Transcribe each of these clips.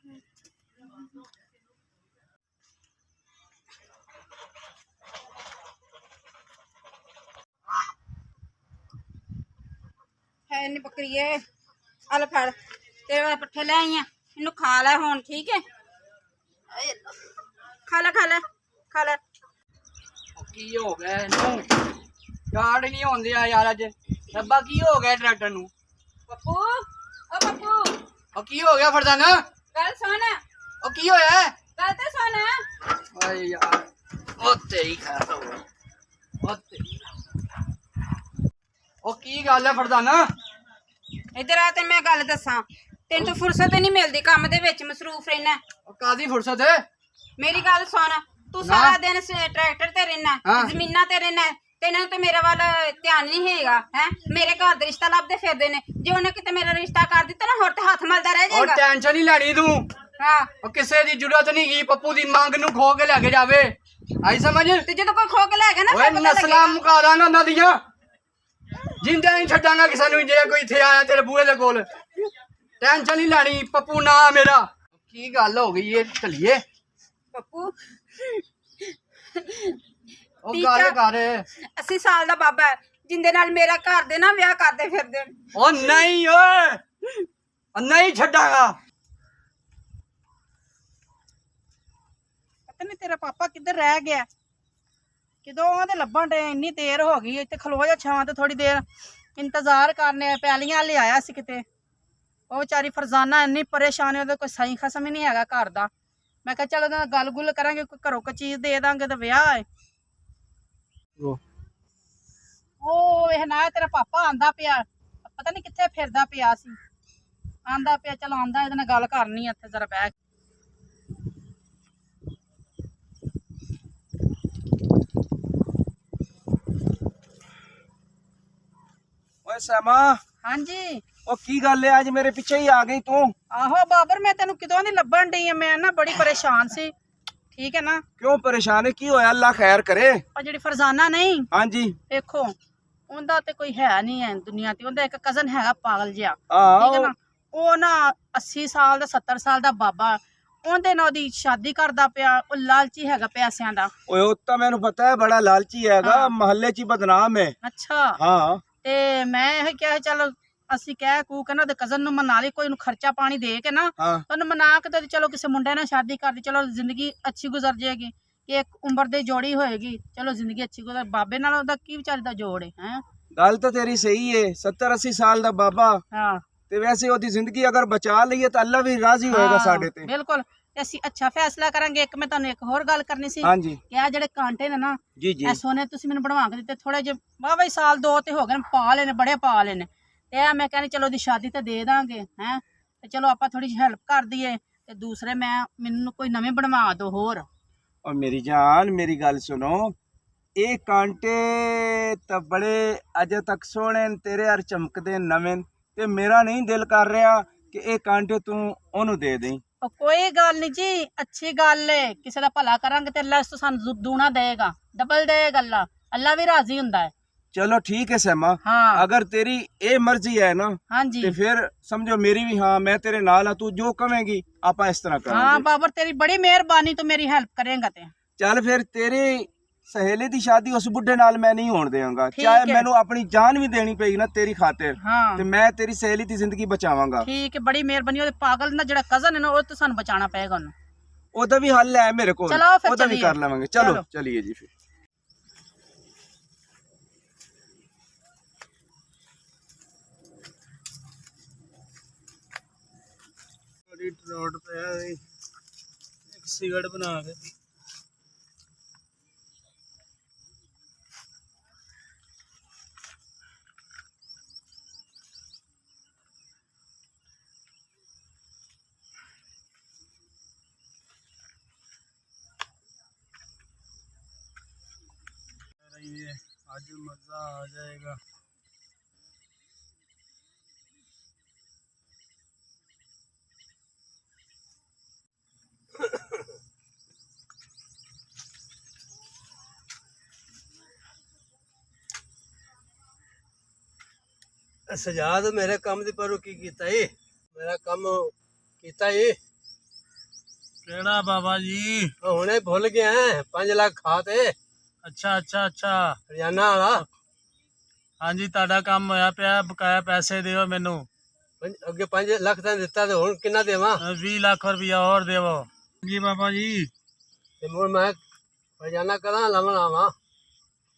है नहीं बकरी है अल फड़ तेरे वाले पट्ठे ले आई इनू खा लै हुण ठीक है खा ले खा ले खा ले की हो गया स्टार्ट नहीं होंदे यार अज रब्बा की हो गया ट्रैक्टर नू पप्पू ओ पप्पू ओ की हो गया फरजाना गल सुन ओ की होया गल तो सुन ओए यार ओ तेरी खैर ओ तेरी ओ की गल है फरजाना इधर आ ते मैं गल दसा तेन तो फुर्सत नहीं मिलती काम दे विच मसरूफ रहना कादी फुर्सत है मेरी गल सुन तू सारा दिन ट्रैक्टर ते रहना जमीना ते रहना तेन तो मेरे वाल ध्यान नहीं हैगा है मेरे घर दे रिश्ता लभदे फिरदे ने जे उन्हें किते मेरा रिश्ता कर दिता ना होर ते हाथ मलदा रह जाएगा और टेंशन नहीं लेनी तू हां ओ किसे दी जरूरत नहीं की पप्पू दी मांग नू खो के लेके जावे आई समझ ते जदों कोई खो के ले गया ना ओए नस्लां मुका दांगा उन्हां दियां जिंदा नहीं छड्डांगा किसे नू जे कोई इत्थे आया तेरे बूहे दे कोल टेंशन नहीं लेनी पप्पू ना मेरा की गल हो गई है चलिए पप्पू ओ गल कर 80 साल दा बाबा है जिंदे नाल मेरा घर दे ना ब्याह करदे फिरदे ओ नहीं ओए ओ नहीं छड्डांगा पता नहीं तेरा पापा किधर रह गया किदों ते लब्भण डे इन्नी देर हो गई इत्थे खलो जा छां ते थोड़ी देर इंतजार करने पैलियां ले आया सी किते ओ बेचारी फरजाना इन्नी परेशान है ओहदा कोई सही खसम ही नहीं हैगा घर दा मैं कहा चल ओहदे नाल गल गुल करांगे कोई घरों कोई चीज दे दांगे ते ब्याह है ओ ਵੇਖ ਨਾ तेरा पापा आंदा पिया पता नहीं कित्थे फिरदा पिया सी आंदा पिया चल आंदा ਇਹਦੇ ਨਾਲ ਗੱਲ ਕਰਨੀ ਇੱਥੇ ਜ਼ਰਾ ਬੈਠ ओए समा हाँ जी ओ की गल है आज मेरे पीछे ही आ गई तू आहो बाबर मैं तेन किदों दी लभण डई आ मैं ना बड़ी परेशान सी ठीक है ना क्यों परेशान है की होया अल्लाह खैर करे और जेडी फरजाना नहीं हाँ जी देखो उनदा ते कोई है नहीं है दुनिया ते उनदा एक कजन हैगा पागल जिहा हाँ ठीक है ना ओ ना 80 साल दा 70 साल दा बाबा ਉਹਦੇ ਨਾਲ ਦੀ शादी करदा पिया ਉਹ ਲਾਲਚੀ ਹੈਗਾ ਪੈਸਿਆਂ ਦਾ ओए ओ तो मैंने पता है बड़ा लालची हैगा मोहल्ले ची बदनाम है ਅੱਛਾ हाँ ਤੇ ਮੈਂ ਇਹ ਕਿਹਾ ਚਲ ਅਸੀਂ ਕਹਿ ਕੂ ਕੇ ਨਾ ਉਹਦੇ ਕਜ਼ਨ ਨੂੰ ਮਨਾ ਲਈ ਕੋਈ ਨੂੰ ਖਰਚਾ ਪਾਣੀ ਦੇ ਕੇ ਨਾ हाँ ਉਹਨੂੰ ਮਨਾ ਕੇ ਤੇ ਚਲੋ ਕਿਸੇ ਮੁੰਡੇ ਨਾਲ ਸ਼ਾਦੀ ਕਰਦੀ ਚਲੋ ਜ਼ਿੰਦਗੀ ਅੱਛੀ ਗੁਜ਼ਰ ਜਾਏਗੀ ਕਿ ਇੱਕ ਉਮਰ ਦੀ ਜੋੜੀ ਹੋਏਗੀ ਚਲੋ ਜ਼ਿੰਦਗੀ ਅੱਛੀ ਗੁਜ਼ਰ ਬਾਬੇ ਨਾਲ ਉਹਦਾ ਕੀ ਵਿਚਾਰੀ ਦਾ ਜੋੜ ਹੈ गल तो तेरी सही है 70-80 साल दा बाबा ਹਾਂ ते वैसे ओदी जिंदगी अगर बचा लईए तो अल्लाह भी राजी होएगा साडे ते ਬਿਲਕੁਲ ਅਸੀਂ ਅੱਛਾ ਫੈਸਲਾ ਕਰਾਂਗੇ ਇੱਕ ਮੈਂ ਤੁਹਾਨੂੰ ਇੱਕ ਹੋਰ ਗੱਲ ਕਰਨੀ ਸੀ हाँ जी ਕਿ ਆ ਜਿਹੜੇ ਕਾਂਟੇ ਨੇ ਨਾ जी जी ਇਹ ਸੋਨੇ ਤੁਸੀਂ ਮੈਨੂੰ ਬਣਵਾ ਕੇ ਦਿੱਤੇ ਥੋੜੇ ਜਿਹੇ ਵਾਹਵਾ ਹੀ ਸਾਲ ਦੋ ਤੇ ਹੋ ਗਏ ਨੇ ਪਾ ਲਏ ਨੇ ਬੜੇ ਪਾ ਲਏ ਨੇ ਤੇ ਇਹ ਮੈਂ ਕਹਿੰਦੀ ਚਲੋ ਦੀ ਸ਼ਾਦੀ ਤੇ ਦੇ ਦਾਂਗੇ ਹੈ ਤੇ ਚਲੋ ਆਪਾਂ ਥੋੜੀ ਜਿਹੀ ਹੈਲਪ ਕਰ ਦਈਏ ਤੇ ਦੂਸਰੇ ਮੈਨੂੰ ਕੋਈ ਨਵੇਂ ਬਣਵਾ ਦਿਓ ਹੋਰ और मेरी जान मेरी गल सुनो ये कांटे तो बड़े अजे तक सोने न, तेरे यार चमकदे नवें ते मेरा नहीं दिल कर रहा कि ये कांटे तू ओनू दे दें ਉਹ ਕੋਈ ਗੱਲ ਨਹੀਂ ਜੀ ਅੱਛੀ ਗੱਲ ਏ ਕਿਸੇ ਦਾ ਭਲਾ ਕਰਾਂਗੇ ਤੇ ਅੱਲਾ ਇਸ ਤੋਂ ਸਾਨੂੰ ਦੂਣਾ ਦੇਗਾ ਡਬਲ ਦੇਗਾ ਅੱਲਾ ਵੀ ਰਾਜ਼ੀ ਹੁੰਦਾ ਹੈ चलो ठीक है समा हाँ अगर तेरी ये मर्जी है ना हाँ जी तो फिर समझो मेरी भी हाँ मैं तेरे नाल हाँ तू जो कहेगी आप इस तरह हाँ करेंगे बाबर तेरी बड़ी मेहरबानी तो मेरी हेल्प करेगा ते चल फिर तेरी सहेली दी शादी उस बुढ़े नाल मैं नहीं होने देंगा ठीक चाहे है। मैनू अपनी जान भी देनी पेगी ना तेरी खातिर हाँ ते मैं तेरी सहेली दी जिंदगी बचावांगा ठीक है बड़ी मेहरबानी ਉਹਦੇ ਪਾਗਲ ਨਾ ਜਿਹੜਾ ਕਜ਼ਨ ਹੈ ਨਾ ਉਹ ਤੋਂ ਸਾਨੂੰ ਬਚਾਉਣਾ ਪਏਗਾ ਉਹਨੂੰ ओदा भी हल है मेरे को चलो फिर ओदा भी चलिए। कर लवांगे चलो चलो। चलिए जी फिर रोड पे एक सिगरेट बना के आज मजा आ जाएगा सजाद मेरे काम दी पर की कीता है मेरा काम कीता है ਕਿਹੜਾ ਬਾਬਾ ਜੀ? ਹੁਣੇ ਭੁੱਲ ਗਿਆ 5 ਲੱਖ ਖਾਤੇ ਅੱਛਾ ਅੱਛਾ ਅੱਛਾ। ਹਰਿਆਣਾ ਵਾਲਾ। ਹਾਂਜੀ ਤੁਹਾਡਾ ਕੰਮ ਹੋਇਆ ਪਿਆ, ਬਕਾਇਆ ਪੈਸੇ ਦਿਓ ਮੈਨੂੰ। ਅੱਗੇ 5 ਲੱਖ ਤਾਂ ਦਿੱਤਾ ਤੇ ਹੁਣ ਕਿੰਨਾ ਦੇਵਾਂ? 20 ਲੱਖ ਰੁਪਇਆ ਹੋਰ ਦੇਵੋ। ਜੀ ਬਾਬਾ ਜੀ। ਤੇ ਹੁਣ ਮੈਂ ਹਰਿਆਣਾ ਕਰਾਂ ਲਵਣ ਆਵਾਂ?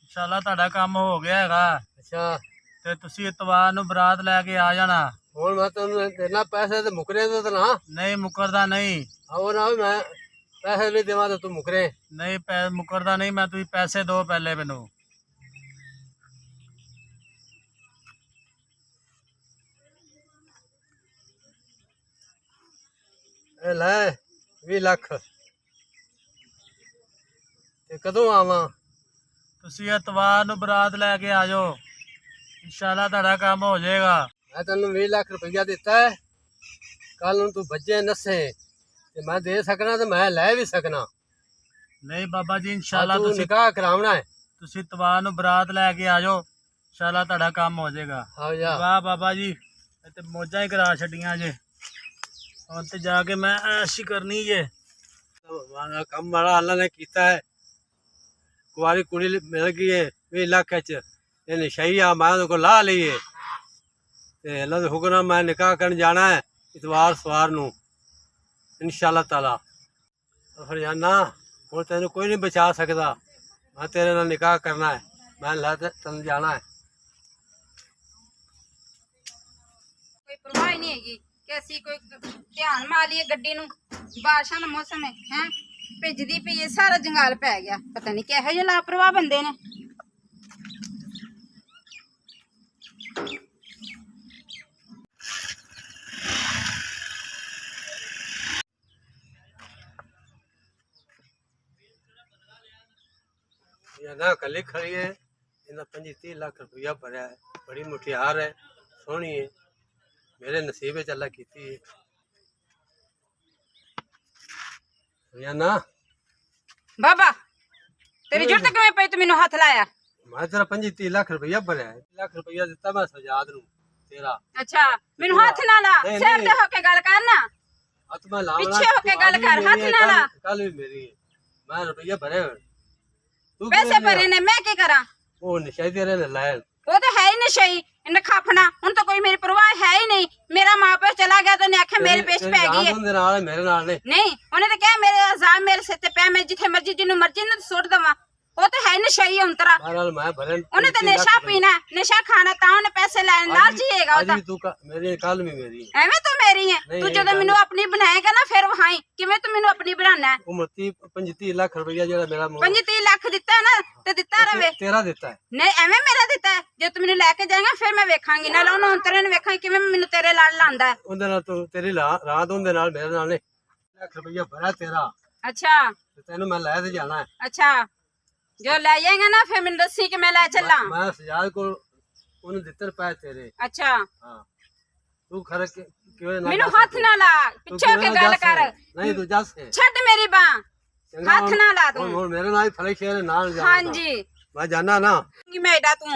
ਇਨਸ਼ਾਅੱਲਾ ਤੁਹਾਡਾ ਕੰਮ ਹੋ ਗਿਆ ਹੈਗਾ। ਅੱਛਾ ਤੇ ਤੁਸੀਂ ਇਤਵਾਰ ਨੂੰ ਬਰਾਤ ਲੈ ਕੇ ਆ ਜਾਣਾ। ਹੁਣ ਮੈਂ ਤੈਨੂੰ ਦੇਣਾ ਪੈਸੇ ਤੇ ਮੁਕਰੇ ਤੇ ਨਾ? ਨਹੀਂ ਮੁਕਰਦਾ ਨਹੀਂ। ਆਓ ਨਾ ਮੈਂ ਪੈਸੇ ਨਹੀਂ ਦੇਵਾਂ ਤੇ ਤੂੰ ਮੁਕਰੇ? ਨਹੀਂ ਮੁਕਰਦਾ ਨਹੀਂ ਮੈਂ, ਤੁਸੀਂ ਪੈਸੇ ਦਿਓ ਪਹਿਲੇ ਮੈਨੂੰ। ਇਹ ਲੈ 20 ਲੱਖ। ਤੇ ਕਦੋਂ ਆਵਾਂ? ਤੁਸੀਂ ਇਤਵਾਰ ਨੂੰ ਬਰਾਤ ਲੈ ਕੇ ਆ ਜਾਓ, ਇਨਸ਼ਾਅੱਲਾ ਤੁਹਾਡਾ ਕੰਮ ਹੋ ਜਾਏਗਾ। ਮੈਂ ਤੈਨੂੰ 20 ਲੱਖ ਰੁਪਈਆ ਦਿੱਤਾ ਹੈ, ਕੱਲ ਨੂੰ ਤੂੰ ਬੱਜੇ ਨਸੇ ਤੇ ਮੈਂ ਦੇ ਸਕਣਾ ਤੇ ਮੈਂ ਲੈ ਵੀ ਸਕਣਾ। ਨਹੀਂ ਬਾਬਾ ਜੀ ਇਨਸ਼ਾਅੱਲਾ ਤੂੰ ਤੁਸੀਂ ਨਿਕਾਹ ਕਰਾਉਣਾ ਹੈ। ਤੁਸੀਂ ਇਤਵਾਰ ਨੂੰ ਬਰਾਤ ਲੈ ਕੇ ਆ ਜਾਓ, ਇਨਸ਼ਾਅੱਲਾ ਤੁਹਾਡਾ ਕੰਮ ਹੋ ਜਾਏਗਾ। ਆਓ ਜਾ। ਵਾਹ ਬਾਬਾ ਜੀ, ਇਹ ਤੇ ਮੌਜਾਂ ਹੀ ਕਰਾ ਛੱਡੀਆਂ ਜੇ। ਹੁਣ ਤੇ ਜਾ ਕੇ ਮੈਂ ਐਸ਼ ਹੀ ਕਰਨੀ ਜੇ। ਮਾਰਾ ਕੰਮ ਬੜਾ ਅੱਲਾ ਨੇ ਕੀਤਾ ਹੈ। ਕੁਆਰੀ ਕੁੜੀ ਮਿਲ ਗਈ ਹੈ 20 ਲੱਖ ਚ। ਇਹ ਨਸ਼ਈ ਆ, ਮੈਂ ਉਹਦੇ ਕੋਲ ਲਾ ਲਈਏ ਤੇ ਅੱਲਾ ਦੇ ਹੁਕਮ ਨਾਲ ਮੈਂ ਨਿਕਾਹ ਕਰਨ ਜਾਣਾ ਹੈ ਇਤਵਾਰ ਸਵਾਰ ਨੂੰ ਇਨਸ਼ਾਅੱਲਾ ਤਾਲਾ। ਹਰਿਆਣਾ ਹੁਣ ਤੈਨੂੰ ਕੋਈ ਨਹੀਂ ਬਚਾ ਸਕਦਾ। ਮੈਂ ਤੇਰੇ ਨਾਲ ਨਿਕਾਹ ਕਰਨਾ ਹੈ, ਮੈਂ ਲੈ ਤੇ ਤੈਨੂੰ ਜਾਣਾ ਹੈ। ਕੋਈ ਪਰਵਾਹ ਹੀ ਨਹੀਂ ਹੈਗੀ ਕਿ ਅਸੀਂ ਕੋਈ ਧਿਆਨ ਮਾ ਲਈਏ ਗੱਡੀ ਨੂੰ। ਬਾਰਿਸ਼ਾਂ ਦਾ ਮੌਸਮ ਹੈ, ਭਿੱਜਦੀ ਪਈ ਹੈ, ਸਾਰਾ ਜੰਗਾਲ ਪੈ ਗਿਆ। ਪਤਾ ਨਹੀਂ ਕਿਹੋ ਜਿਹੇ ਲਾਪਰਵਾਹ ਬੰਦੇ ਨੇ। ना कल खड़ी है, इन्हें 25-30 लाख रुपया भरया है। बड़ी मुठियार है, सोहनी है, मेरे नसीबे च अल्लाह कीती है। ना बाबा तेरी जरूरत किवें पई तू मैनू हाथ लाया? मैं तेरा 25-30 लाख रुपया भरया है। लाख रुपया दिता मैं सजाद नू तेरा। अच्छा मैनू हाथ ना ला, सिर ते होके गल कर ना, हाथ मैं लावना, पीछे होके गल कर, हाथ ना ला। कल भी मेरी है, मैं रुपया भरे तू पैसे भरे ने, मैं की करा? वो नशा तेरे ने लाया। वो तो है ही नशई, इन्हें खाफना। हुण तो कोई मेरी परवाह है ही नहीं। मेरा माँ प्यो चला गया तो आख्या मेरी पेश पै गई है। मेरे नाल ने नहीं उन्हें तो क्या मेरे इल्जाम मेरे सिर ते पे, मैं जिथे मर्जी जिन्नू मर्जी ना सुट दवा। वो तो है नशई अंतरा। मैं भरे उन्हें तो नशा पीना, नशा खाना, ता उन्हें पैसे लेने नाल जिएगा। आज भी तू मेरी कल भी मेरी है। एवें तू मेरी है, तू जदों मैनू अपनी बनाएगा ना फिर वहाई किवें तू मैनू अपनी बनाना है। उम्र 25-30 लाख रुपया जेड़ा मेरा 25-30 लाख दिता है ना ते दिता रवे। तेरा दिता है? नहीं एवें मेरा दिता है। जो तू मैनू लेके जाएगा फिर मैं वेखांगी, नाल उन्हें अंतरे ने वेखांगी किवें मैनू तेरे लाल लांदा है। उनदे नाल तू तेरी रात उनदे नाल मेरे नाल ने लाख रुपया भरा तेरा। अच्छा तेनू मैं ले ते जाना है। अच्छा जो ले जाएगा ना फिर मैनू दसी कि मैं ले चला। मैं सजाद को उन्हें दित्ते रुपए तेरे। अच्छा हां तू खरे क्यों ना मैनू हाथ ना ला, पीछे होके गल कर। नहीं तू जा से छड्ड मेरी बांह, हाथ ना ला तू। हुन मेरे नाल फले शेर नाल जा। हां जी मैं जाना ना कि मैं एडा तू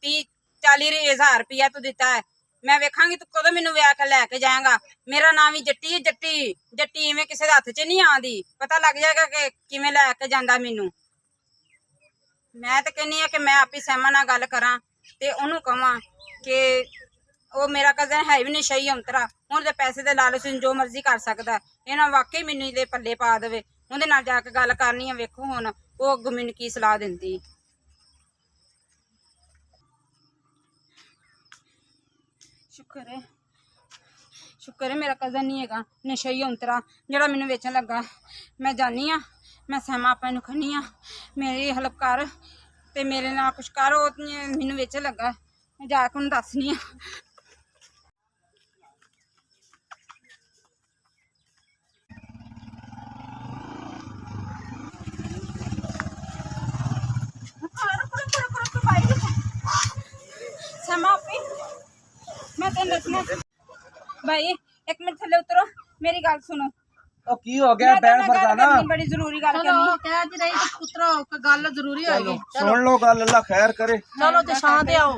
30-40 हज़ार रुपया तू दिता है। मैं वेखांगी तू कदों मैनू विआह के लैके जाएगा। मेरा नाम ही जट्टी है, जट्टी जट्टी इवें किसे दे हत्थ च नहीं आंदी। पता लग जाएगा कि किवें लैके जांदा मैनू। मैं तो कहनी है कि मैं आप ही सहमा नाल गल करां ते ओनू कहां कि वो मेरा कज़न है भी नशई अंतरा। हुण ते पैसे दे लालच च जो मर्जी कर सकदा है। इन्हां वाकई मैनू दे पल्ले पा देवे। उहदे नाल जाके गल करनी है, वेखो हुण वो अग्गों मैनू की सलाह दिंदी। शुक्र है मेरा कज़न नहीं है नशई अंतरा जरा मैनू वेचन लगा। मैं जानी हाँ, मैं सहमा आपा नू खन्नी हाँ, मेरी हेल्प कर ते मेरे नाल कुछ कर। वो मैनू वेचन लगा, मैं जाके उन्हें दसनी हाँ। सहमा आपी मैं तेन दसना भाई, एक मिनट थल्ले उतरो, मेरी गल सुनो। ओ की हो गया बैन फरजाना? बड़ी जरूरी गल चलो करनी। कह दी रही उतरो, कोई गल जरूरी होगी। सुन लो गल, अल्लाह खैर करे। चलो ते शां ते आओ।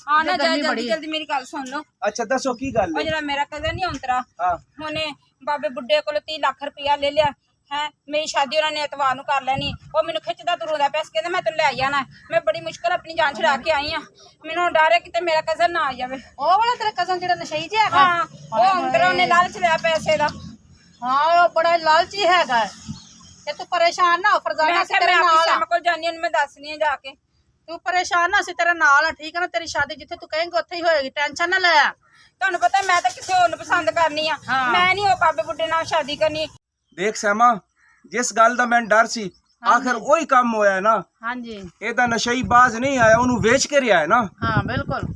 आना जा जल्दी जल्दी मेरी गल सुन लो। अच्छा दसो की गल और है? जरा मेरा कज़न नहीं अंतरा हां हुणे बाबे बुड्ढे कोल 30 लाख रुपया ले लिया। ਹੈ ਮੇਰੀ ਸ਼ਾਦੀ ਉਹਨਾਂ ਨੇ ਐਤਵਾਰ ਨੂੰ ਕਰ ਲੈਣੀ। ਉਹ ਮੈਨੂੰ ਖਿੱਚਦਾ ਤੁਰਦਾ ਪਿਆ ਸੀ, ਕਹਿੰਦਾ ਮੈਂ ਤੈਨੂੰ ਲੈ ਜਾਣਾ। ਮੈਂ ਬੜੀ ਮੁਸ਼ਕਲ ਆਪਣੀ ਜਾਨ ਛੁਡਾ ਕੇ ਆਈ ਆ। ਮੈਨੂੰ ਡਰ ਹੈ ਕਿਤੇ ਮੇਰਾ ਕਜ਼ਨ ਨਾ ਆ ਜਾਵੇ। ਉਹ ਵਾਲਾ ਤੇਰਾ ਕਜ਼ਨ ਜਿਹੜਾ ਨਸ਼ਈ ਜਿਹਾ ਹੈਗਾ? ਹਾਂ, ਉਹ ਅੰਦਰੋਂ ਨੇ ਲਾਲਚ ਲਿਆ ਪੈਸੇ ਦਾ। ਹਾਂ ਉਹ ਬੜਾ ਲਾਲਚੀ ਹੈਗਾ ਹੈ। ਤੇ ਤੂੰ ਪਰੇਸ਼ਾਨ ਨਾ ਹੋ ਫਰਜ਼ਾਨਾ, ਮੈਂ ਅਸੀਂ ਕਿਹਾ ਤੇਰੇ ਮੈਂ ਨਾਲ ਆਪਣੀ ਆ। ਸ਼ਾਮ ਕੋਲ ਜਾਣੀ, ਉਹਨੂੰ ਮੈਂ ਦੱਸਣੀ ਆ ਜਾ ਕੇ। ਤੂੰ ਪਰੇਸ਼ਾਨ ਨਾ, ਅਸੀਂ ਤੇਰੇ ਨਾਲ ਆ, ਠੀਕ ਹੈ ਨਾ? ਤੇਰੀ ਸ਼ਾਦੀ ਜਿੱਥੇ ਤੂੰ ਕਹੇਂਗੀ ਉੱਥੇ ਹੀ ਹੋਏਗੀ, ਟੈਨਸ਼ਨ ਨਾ ਲੈ। ਤੁਹਾਨੂੰ ਪਤਾ ਮੈਂ ਤਾਂ ਕਿਸੇ ਹੋਰ ਨੂੰ ਪਸੰਦ ਕਰਨੀ ਆ, ਹਾਂ। ਮੈਂ ਨਹੀਂ ਉਹ ਬਾਬੇ ਬੁੱਢੇ ਨਾਲ ਸ਼ਾਦੀ ਕਰਨੀ। ਦੇਖ ਸਹਿਮਾ, ਜਿਸ ਗੱਲ ਦਾ ਮੈਨੂੰ ਡਰ ਸੀ ਆਖਰ ਉਹੀ ਕੰਮ ਹੋਇਆ ਨਾ। ਹਾਂਜੀ ਇਹਦਾ ਨਸ਼ਈ ਬਾਜ਼ ਨਹੀਂ ਆਇਆ, ਉਹਨੂੰ ਵੇਚ ਕੇ ਰਿਹਾ ਹੈ ਨਾ। ਹਾਂ ਬਿਲਕੁਲ।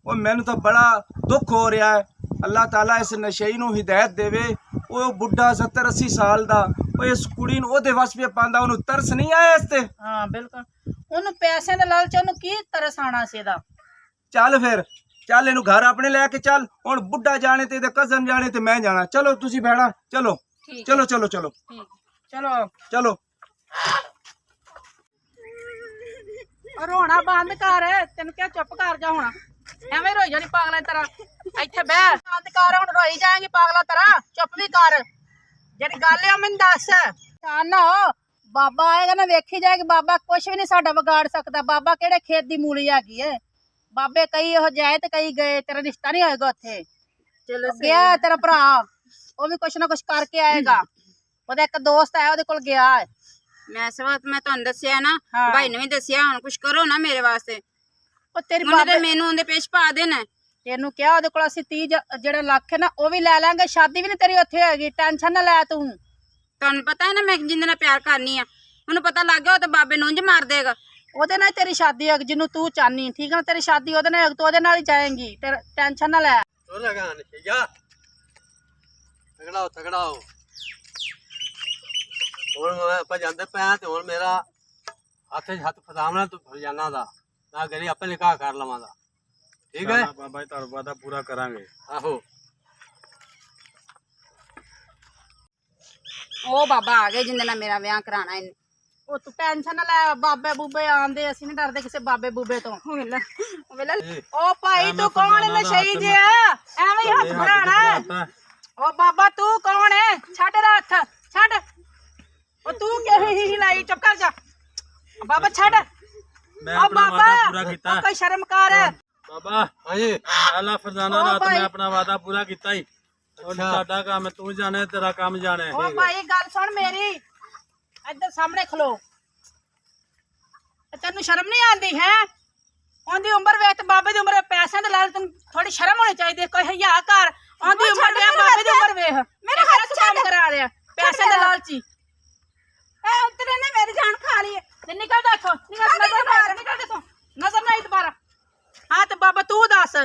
ਉਹ ਮੈਨੂੰ ਤਾਂ ਬੜਾ ਦੁੱਖ ਹੋ ਰਿਹਾ ਹੈ। ਅੱਲਾਹ ਤਾਲਾ ਇਸ ਨਸ਼ਈ ਨੂੰ ਹਿਦਾਇਤ ਦੇਵੇ। ਉਹ ਬੁੱਢਾ 70-80 ਸਾਲ ਦਾ, ਉਹ ਇਸ ਕੁੜੀ ਨੂੰ ਉਹਦੇ ਵਸ ਵੀ ਪਾਉਂਦਾ, ਉਹਨੂੰ ਤਰਸ ਨਹੀਂ ਆਇਆ ਇਸ ਤੇ? ਹਾਂ ਬਿਲਕੁਲ, ਉਹਨੂੰ ਪੈਸਿਆਂ ਦਾ ਲਾਲਚ, ਉਹਨੂੰ ਕੀ ਤਰਸ ਆਣਾ ਸੀ ਇਹਦਾ। ਚੱਲ ਫਿਰ, ਚੱਲ ਇਹਨੂੰ ਘਰ ਆਪਣੇ ਲੈ ਕੇ ਚੱਲ। ਹੁਣ ਬੁੱਢਾ ਜਾਣੇ ਤੇ ਇਹਦੇ ਕਜ਼ਨ ਜਾਣੇ ਤੇ ਮੈਂ ਜਾਣਾ। ਚਲੋ ਤੁਸੀਂ ਬਹਿਣਾ, ਚਲੋ ਚਲੋ ਚਲੋ ਚਲੋ ਚਲੋ ਚਲੋ। ਰੋਣਾ ਬੰਦ ਕਰ, ਤੈਨੂੰ ਕਿਹਾ ਚੁੱਪ ਕਰ ਜਾ। ਹੁਣ ਐਵੇਂ ਰੋਈ ਜਾਣੀ ਪਾਗਲਾਂ ਤਰ੍ਹਾਂ। ਇੱਥੇ ਬਹਿ, ਬੰਦ ਕਰ, ਹੁਣ ਰੋਈ ਜਾਏਂਗੀ ਪਾਗਲਾਂ ਤਰ੍ਹਾਂ। ਚੁੱਪ ਵੀ ਕਰ, ਜਿਹੜੀ ਗੱਲ ਆ ਮੈਨੂੰ ਦੱਸ। ਨਾ ਬਾਬਾ ਆਏਗਾ ਨਾ, ਵੇਖੀ ਜਾਏਗੀ। ਬਾਬਾ ਕੁਛ ਵੀ ਨਹੀਂ ਸਾਡਾ ਵਿਗਾੜ ਸਕਦਾ। ਬਾਬਾ ਕਿਹੜੇ ਖੇਤ ਦੀ ਮੂਲੀ ਹੈਗੀ ਏ? ਬਾਬੇ ਕਈ ਇਹੋ ਜਾਏ ਤੇ ਕਈ ਗਏ। ਤੇਰਾ ਰਿਸ਼ਤਾ ਨਹੀਂ ਹੋਏਗਾ ਉੱਥੇ। ਚਲੋ ਗਿਆ ਤੇਰਾ ਭਰਾ, ਉਹ ਵੀ ਕੁਛ ਨਾ ਕੁਛ ਕਰਕੇ ਆਏਗਾ। ਉਹਦਾ ਇੱਕ ਦੋਸਤ ਆਇਆ, ਉਹਦੇ ਕੋਲ ਗਿਆ ਹੈ। ਮੈਂ ਸਵਾਤ ਮੈਂ ਤੁਹਾਨੂੰ ਦੱਸਿਆ ਨਾ, ਹਾਂ। ਭਾਈ ਨੇ ਵੀ ਦੱਸਿਆ। ਹੁਣ ਕੁਛ ਕਰੋ ਨਾ ਮੇਰੇ ਵਾਸਤੇ। ਉਹ ਤੇਰੀ ਉਹਨੇ ਬਾਬੇ ਤੇ ਮੈਨੂੰ ਉਹਦੇ ਪੇਸ਼ ਪਾ ਦੇਣਾ। ਤੈਨੂੰ ਕਿਹਾ ਉਹਦੇ ਕੋਲ ਅਸੀਂ 30 ਜਿਹੜਾ ਲੱਖ ਹੈ ਨਾ ਉਹ ਵੀ ਲੈ ਲਾਂਗੇ। ਸ਼ਾਦੀ ਵੀ ਨਹੀਂ ਤੇਰੀ ਉੱਥੇ ਹੋਏਗੀ, ਟੈਨਸ਼ਨ ਨਾ ਲੈ ਤੂੰ। ਤੁਹਾਨੂੰ ਪਤਾ ਹੈ ਨਾ ਮੈਂ ਜਿੰਦੇ ਨਾਲ ਪਿਆਰ ਕਰਨੀ ਆ। ਉਹਨੂੰ ਪਤਾ ਲੱਗ ਗਿਆ ਉਹ ਤਾਂ ਬਾਬੇ ਨੂੰ ਉਂਝ ਮਾਰ ਦੇਗਾ। ਉਹਦੇ ਨਾਲ ਹੀ ਤੇਰੀ ਸ਼ਾਦੀ ਹੋਏਗੀ ਜਿਹਨੂੰ ਤੂੰ ਚਾਹਨੀ, ਠੀਕ ਹੈ ਨਾ? ਤੇਰੀ ਸ਼ਾਦੀ ਉਹਦੇ ਨਾਲ ਹੋਏਗੀ, ਤੂੰ ਉਹਦੇ ਨਾਲ ਹੀ ਜਾਏਂਗੀ। ਟੈਨਸ਼ਨ ਨਾ ਲੈ। तो लगा नशैया तगड़ा हो तगड़ा हो। ਹੁਣ ਮੈਂ ਆਪਾਂ ਜਾਂਦੇ ਪਏ ਤੇ ਹੁਣ ਮੇਰਾ ਹੱਥ 'ਚ ਹੱਥ ਫਸਾਵਣਾ ਤੂੰ ਫਰਜ਼ਾਨਾ ਦਾ ਨਾ ਗਰੀ ਆਪੇ ਨਿਕਾਹ ਕਰ ਲਵਾਂਗਾ। ਠੀਕ ਹੈ ਬਾਬਾ ਜੀ, ਤੁਹਾਡਾ ਵਾਦਾ ਪੂਰਾ ਕਰਾਂਗੇ। ਆਹੋ ਉਹ ਬਾਬਾ ਆ ਗਏ ਜਿੰਦੇ ਨਾਲ ਮੇਰਾ ਵਿਆਹ ਕਰਾਣਾ ਇਹਨੇ। ਉਹ ਤੂੰ ਟੈਨਸ਼ਨ ਨਾ ਲੈ, ਬਾਬੇ ਬੂਬੇ ਆਂਦੇ, ਅਸੀਂ ਨਹੀਂ ਡਰਦੇ ਕਿਸੇ ਬਾਬੇ ਬੂਬੇ ਤੋਂ। ਵੇਲਾ ਉਹ ਭਾਈ ਤੂੰ ਕੌਣ ਹੈ ਨਸ਼ਈ ਜਿਹਾ? ਐਵੇਂ ਹੀ ਹੱਥ ਫੜਾਣਾ। ਉਹ ਬਾਬਾ ਤੂੰ ਕੌਣ ਹੈ? ਛੱਡ ਰਾ ਹੱਥ, ਛੱਡ। ਉਹ ਤੂੰ ਕਿਹੇ ਹੀ ਲਾਈ? ਚੁੱਪ ਕਰ ਜਾ ਬਾਬਾ, ਛੱਡ। ਮੈਂ ਉਹ ਆਪਣਾ ਬਾਬਾ ਵਾਦਾ ਪੂਰਾ ਕੀਤਾ। ਉਹ ਕੋਈ ਸ਼ਰਮ ਕਰ। ਬਾਬਾ ਹਾਂਜੀ ਅੱਲਾ ਫਰਜ਼ਾਨਾ ਰਾਤ ਮੈਂ ਆਪਣਾ ਵਾਦਾ ਪੂਰਾ ਕੀਤਾ ਹੀ। ਹੁਣ ਅੱਛਾ। ਤੁਹਾਡਾ ਕੰਮ ਤੂੰ ਜਾਣੇ, ਤੇਰਾ ਕੰਮ ਜਾਣੇ। ਉਹ ਭਾਈ ਗੱਲ ਸੁਣ ਮੇਰੀ, ਇੱਧਰ ਸਾਹਮਣੇ ਖਲੋ। ਤੈਨੂੰ ਸ਼ਰਮ ਨਹੀਂ ਆਉਂਦੀ ਹੈ? ਉਹਦੀ ਉਮਰ ਵੇਖ ਤੇ ਬਾਬੇ ਦੀ ਉਮਰ, ਪੈਸਿਆਂ ਦੇ ਲਾਲਚ, ਤੈਨੂੰ ਥੋੜੀ ਸ਼ਰਮ ਹੋਣੀ ਚਾਹੀਦੀ ਹੈ। ਕੋਈ ਹਿਆ ਕਰ। ਉਹਦੀ ਉਮਰ ਵੇਖ, ਬਾਬੇ ਦੀ ਉਮਰ ਵੇਖ। ਮੇਰਾ ਹੱਥ ਕੰਮ ਕਰਾ ਰਿਹਾ ਪੈਸਿਆਂ ਦੇ ਲਾਲਚੀ। ਐ ਉਤਰੇ ਨੇ ਮੇਰੀ ਜਾਨ ਖਾ ਲਈ। ਤੇ ਨਿਕਲ ਜਾ ਇੱਥੋਂ, ਨਿਕਲ ਇੱਥੋਂ, ਨਜ਼ਰ ਨਾ ਆਈ ਦੁਬਾਰਾ। ਹਾਂ ਤੇ ਬਾਬਾ ਤੂੰ ਦੱਸ,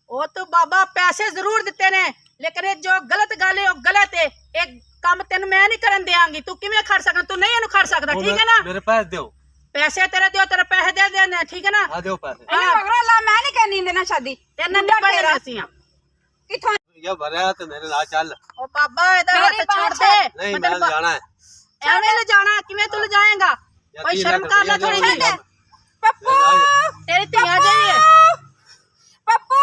ਉਹ ਤੂੰ ਬਾਬਾ ਪੈਸੇ ਜ਼ਰੂਰ ਦਿੱਤੇ ਨੇ, ਲੇਕਿਨ ਇਹ ਜੋ ਗਲਤ ਗੱਲ ਹੈ ਉਹ ਗਲਤ ਹੈ। ਇਹ ਕੰਮ ਤੈਨੂੰ ਮੈਂ ਨਹੀਂ ਕਰਨ ਦਿਆਂਗੀ। ਤੂੰ ਕਿਵੇਂ ਖੜ ਸਕਦਾ? ਤੂੰ ਨਹੀਂ ਇਹਨੂੰ ਖੜ ਸਕਦਾ, ਠੀਕ ਹੈ ਨਾ? ਮੇਰੇ ਪੈਸੇ ਦਿਓ। ਪੈਸੇ ਤੇਰੇ ਦਿਓ, ਤੇਰੇ ਪੈਸੇ ਦੇ ਦੇਣੇ, ਠੀਕ ਹੈ ਨਾ? ਆ ਦਿਓ ਪੈਸੇ। ਇਹਨੇ ਮਗਰੋਂ ਲਾ, ਮੈਂ ਨਹੀਂ ਕਰਨੀ ਇਹਦੇ ਨਾਲ ਸ਼ਾਦੀ। ਤੈਨੂੰ ਨਹੀਂ ਪੜੇਗਾ ਅਸੀਂ। ਕਿੱਥੋਂ ਇਹ ਭਰਿਆ ਤੇ ਮੇਰੇ ਨਾਲ ਚੱਲ। ਉਹ ਬਾਬਾ ਇਹਦਾ ਮੇਰੀ ਹੱਥ ਛੱਡ ਬਾਤ ਦੇ। ਨਹੀਂ ਮੈਂ ਜਾਣਾ ਹੈ। ਐਵੇਂ ਲੈ ਜਾਣਾ, ਕਿਵੇਂ ਤੂੰ ਲੈ ਜਾਏਗਾ? ਕੋਈ ਸ਼ਰਮ ਕਰ ਲੈ ਥੋੜੀ ਜਿਹੀ। ਪੱਪੂ, ਤੇਰੀ ਧੀਆ ਜਿਹੀ ਹੈ। ਪੱਪੂ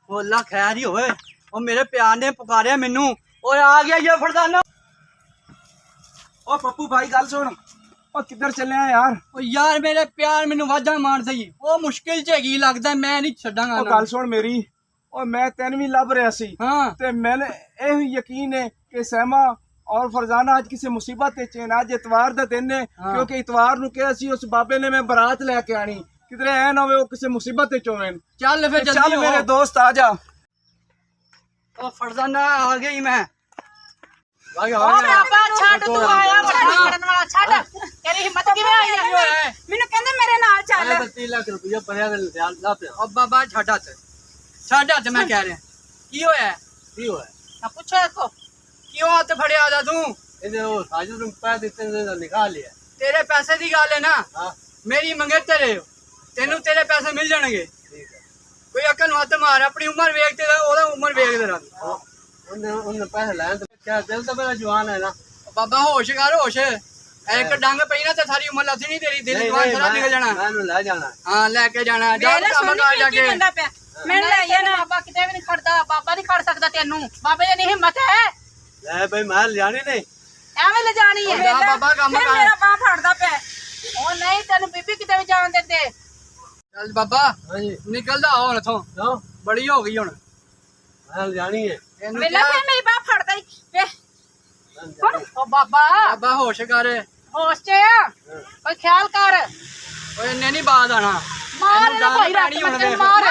ਉਹ ਅੱਲਾ ਖੈਰ ਹੀ ਹੋਵੇ। ਉਹ ਮੇਰੇ ਪਿਆਰ ਨੇ ਪੁਕਾਰਿਆ ਮੈਨੂੰ। ਓਏ ਆ ਗਿਆ ਇਹ ਫਰਜ਼ਾਨਾ। ਉਹ ਪੱਪੂ ਭਾਈ ਗੱਲ ਸੁਣ, ਉਹ ਕਿੱਧਰ ਚੱਲਿਆ ਯਾਰ? ਉਹ ਯਾਰ ਮੇਰੇ ਪਿਆਰ ਮੈਨੂੰ ਵਾਜਾਂ ਮਾਰ ਸਹੀ। ਉਹ ਮੁਸ਼ਕਿਲ ਚ ਹੈਗੀ ਲੱਗਦਾ, ਮੈਂ ਨਹੀਂ ਛੱਡਾਂਗਾ ਉਹ ਨਾ। ਗੱਲ ਸੁਣ ਮੇਰੀ, ਉਹ ਮੈਂ ਤੈਨੂੰ ਵੀ ਲੱਭ ਰਿਹਾ ਸੀ ਹਾਂ ਤੇ ਮੈਨੂੰ ਇਹ ਯਕੀਨ ਹੈ ਕਿ ਸਹਿਮਾ ਔਰ ਫਰਜ਼ਾਨਾ ਅੱਜ ਕਿਸੇ ਮੁਸੀਬਤ ਵਿੱਚ ਹਨ। ਅੱਜ ਇਤਵਾਰ ਦਾ ਦਿਨ ਹੈ, ਕਿਉਂਕਿ ਇਤਵਾਰ ਨੂੰ ਕਿਹਾ ਸੀ ਉਸ ਬਾਬੇ ਨੇ ਮੈਂ ਬਰਾਤ ਲੈ ਕੇ ਆਣੀ। ਕਿਧਰੇ ਐ ਨਾ ਹੋਵੇ ਉਹ ਕਿਸੇ ਮੁਸੀਬਤ ਵਿੱਚ ਹੋਵੇ। ਚੱਲ ਫਿਰ ਚੱਲ ਜਲਦੀ ਮੇਰੇ ਹੋ। ਦੋਸਤ ਆ ਜਾ। ਉਹ ਫਰਜ਼ਾਨਾ ਆ ਗਈ ਮੈਂ। ਭਾਈ ਉਹ ਬਾਬਾ ਛੱਡ, ਤੂੰ ਆਇਆ ਵੱਡਾ ਕਰਨ ਵਾਲਾ, ਛੱਡ। ਤੇਰੀ ਹਿੰਮਤ ਕਿਵੇਂ ਆਈ ਹੈ? ਮੈਨੂੰ ਕਹਿੰਦੇ ਮੇਰੇ ਨਾਲ ਚੱਲ। 30 ਲੱਖ ਰੁਪਇਆ ਭਰਿਆ ਤੇ ਧਿਆਨ ਲਾ ਪਿਆ। ਉਹ ਬਾਬਾ ਛੱਡ ਹੱਥ, ਛੱਡ ਹੱਥ। ਮੈਂ ਕਹਿ ਰਿਹਾ ਕੀ ਹੋਇਆ? ਕੀ ਹੋਇਆ? ਨਾ ਪੁੱਛੋ ਇੱਕੋ। ਕਿਉਂ ਹੱਥ ਫੜਿਆ ਦਾ ਤੂੰ? ਇਹਨੇ ਉਹ ਸਾਜੂ ਨੂੰ ਪੈਸੇ ਦਿੱਤੇ ਨੇ ਨਿਕਾਲ ਲਿਆ। ਤੇਰੇ ਪੈਸੇ ਦੀ ਗੱਲ ਹੈ ਨਾ, ਹਾਂ ਮੇਰੀ ਮੰਗੇ ਤੇਰੇ, ਤੈਨੂੰ ਤੇਰੇ ਪੈਸੇ ਮਿਲ ਜਾਣਗੇ। ਠੀਕ ਹੈ। ਕੋਈ ਅਕਲ ਨੂੰ ਹੱਥ ਮਾਰ, ਆਪਣੀ ਉਮਰ ਵੇਖ ਤੇ ਉਹਦਾ ਉਮਰ ਵੇਖ ਜਰਾ। ਉਹਨੇ ਪੈਸੇ ਲੈਣ ਤੇ ਕਿਆ ਦਿਲ ਤਾਂ ਮੇਰਾ ਜਵਾਨ ਹੈ ਨਾ। ਬਾਬਾ ਹੋਸ਼ ਕਰ, ਹੋਸ਼। ਇੱਕ ਡੰਗ ਪਈ ਨਾ ਤੇ ਸਾਰੀ ਉਮਰ ਲੱਥੀ ਨਹੀਂ ਤੇਰੀ। ਦਿਲ ਜਵਾਨ ਸਾਰਾ ਨਿਕਲ ਜਾਣਾ। ਮੈਂ ਇਹਨੂੰ ਲੈ ਜਾਣਾ। ਹਾਂ ਲੈ ਕੇ ਜਾਣਾ। ਜਾ ਵੇਖ ਲੈ ਕੰਮ ਸੋਨੀ ਕਰ ਜਾ ਕੀ ਕੇ। ਕਹਿੰਦਾ ਪਿਆ। ਮੈਂ ਲੈ ਜਾਣਾ। ਬਾਬਾ ਕਿਤੇ ਵੀ ਨਹੀਂ ਖੜਦਾ, ਬਾਬਾ ਨਹੀਂ ਖੜ ਫੜ ਸਕਦਾ ਤੈਨੂੰ ਬਾਬੇ ਦੀ ਨਹੀਂ ਹਿੰਮਤ ਹੈ ਲੈ ਬਈ ਮੈਂ ਲਿਆਣੀ ਨਹੀਂ ਐਵੇਂ ਲੈ ਜਾਣੀ ਹੈ ਜਾ ਬਾਬਾ ਕੰਮ ਫਿਰ ਕਰ ਮੇਰਾ ਬਾਹ ਫੜਦਾ ਪਿਆ ਉਹ ਨਹੀਂ ਤੈਨੂੰ ਬੀਬੀ ਕਿਤੇ ਵੀ ਜਾਣ ਦਿੰਦੇ ਚੱਲ ਬਾਬਾ ਹਾਂਜੀ ਨਿਕਲਦਾ ਹੁਣ ਇਥੋਂ ਕਿਉਂ ਬੜੀ ਹੋ ਗਈ ਹੁਣ ਮੈਂ ਲਿਆਣੀ ਹੈ ਇਹਨੂੰ ਵੇਲਾ ਕਿਹਾ, ਫਿਰ ਮੇਰੀ ਬਾਹ ਫੜਦਾ ਹੀ ਵੇ ਉਹ ਬਾਬਾ ਬਾਬਾ ਹੋਸ਼ ਕਰ ਹੋਸ਼ 'ਚ ਆ ਕੋਈ ਖਿਆਲ ਕਰ ਓਏ ਇਹਨੇ ਨਹੀਂ ਬਾਦ ਆਣਾ ਮਾਰ ਇਹਨੂੰ ਇਹਨੂੰ ਭਾਈ ਰੱਖ ਜਾਣ ਮੈਂ ਮਾਰ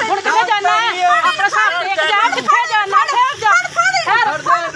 ਹੁਣ ਕਿੱਥੇ ਜਾਣਾ ਹੈ? ਆਪਣਾ ਹਿਸਾਬ ਦੇਖ ਜਾ ਕਿੱਥੇ ਜਾਣਾ ਠਹਿਰ ਜਾ ਠਹਿਰ